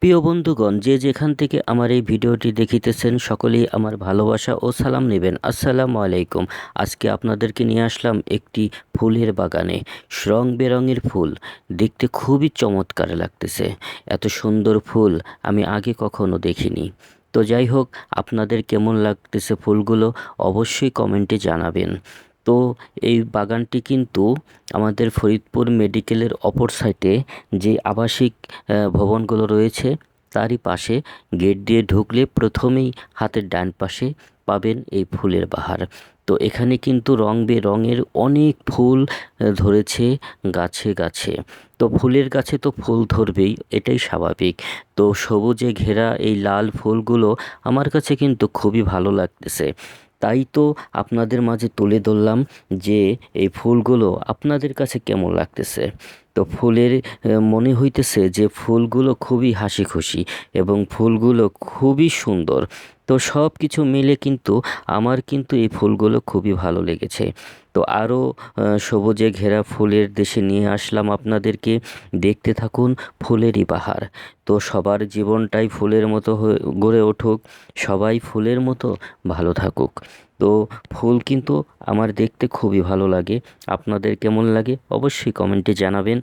প্রিয় বন্ধুগণ, যে যেখান থেকে আমার এই ভিডিওটি দেখিতেছেন সকলেই আমার ভালোবাসা ও সালাম নেবেন। আসসালামু আলাইকুম। আজকে আপনাদেরকে নিয়ে আসলাম একটি ফুলের বাগানে। রং বেরঙের ফুল, দেখতে খুবই চমৎকার লাগতেছে। এত সুন্দর ফুল আমি আগে কখনো দেখিনি। তো যাই হোক, আপনাদের কেমন লাগতেছে ফুলগুলো অবশ্যই কমেন্টে জানাবেন। তো এই বাগানটি কিন্তু আমাদের ফরিদপুর মেডিকেলের অপর সাইডে যে আবাসিক ভবনগুলো রয়েছে তারই পাশে গেট দিয়ে ঢুকলে প্রথমেই হাতের ডান পাশে পাবেন এই ফুলের বাহার। তো এখানে কিন্তু রং বেরঙের অনেক ফুল ধরেছে গাছে গাছে। তো ফুলের গাছে তো ফুল ধরবেই, এটাই স্বাভাবিক। তো সবুজে ঘেরা এই লাল ফুলগুলো আমার কাছে কিন্তু খুবই ভালো লাগতেছে। তাই তো আপনাদের মাঝে তুলে ধরলাম যে এই ফুলগুলো আপনাদের কাছে কেমন লাগতেছে। তো ফুলের মনে হইতেছে যে ফুলগুলো খুবই হাসি খুশি এবং ফুলগুলো খুবই সুন্দর। তো সব কিছু মিলে কিন্তু আমার কিন্তু এই ফুলগুলো খুবই ভালো লেগেছে। তো আরও সবুজে ঘেরা ফুলের দেশে নিয়ে আসলাম আপনাদেরকে। দেখতে থাকুন ফুলেরই বাহার। তো সবার জীবনটাই ফুলের মতো গড়ে উঠুক, সবাই ফুলের মতো ভালো থাকুক। তো ফুল কিন্তু আমার দেখতে খুবই ভালো লাগে। আপনাদের কেমন লাগে অবশ্যই কমেন্টে জানাবেন।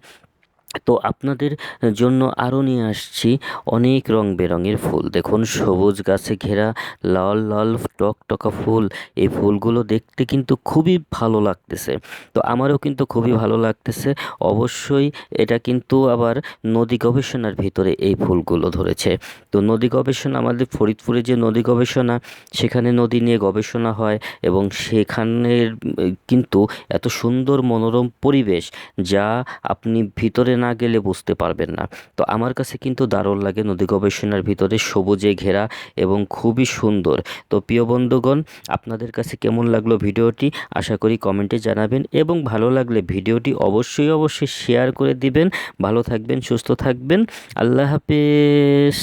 তো আপনাদের জন্য আরও নিয়ে আসছি অনেক রং বেরঙের ফুল। দেখুন সবুজ গাছে ঘেরা লাল লাল টকটকা ফুল। এই ফুলগুলো দেখতে কিন্তু খুবই ভালো লাগতেছে। তো আমারও কিন্তু খুবই ভালো লাগতেছে। অবশ্যই এটা কিন্তু আবার নদী গবেষণার ভিতরে এই ফুলগুলো ধরেছে। তো নদী গবেষণা, আমাদের ফরিদপুরে যে নদী গবেষণা, সেখানে নদী নিয়ে গবেষণা হয় এবং সেখানের কিন্তু এত সুন্দর মনোরম পরিবেশ যা আপনি ভিতরে না গেলে বুঝতে পারবেন না। তো আমার কাছে কিন্তু দারুণ লাগে নদী গবেষণার ভিতরে সবুজে ঘেরা এবং খুবই সুন্দর। তো প্রিয় বন্ধুগণ, আপনাদের কাছে কেমন লাগলো ভিডিওটি আশা করি কমেন্টে জানাবেন এবং ভালো লাগলে ভিডিওটি অবশ্যই অবশ্যই শেয়ার করে দিবেন। ভালো থাকবেন, সুস্থ থাকবেন। আল্লাহ হাফেজ।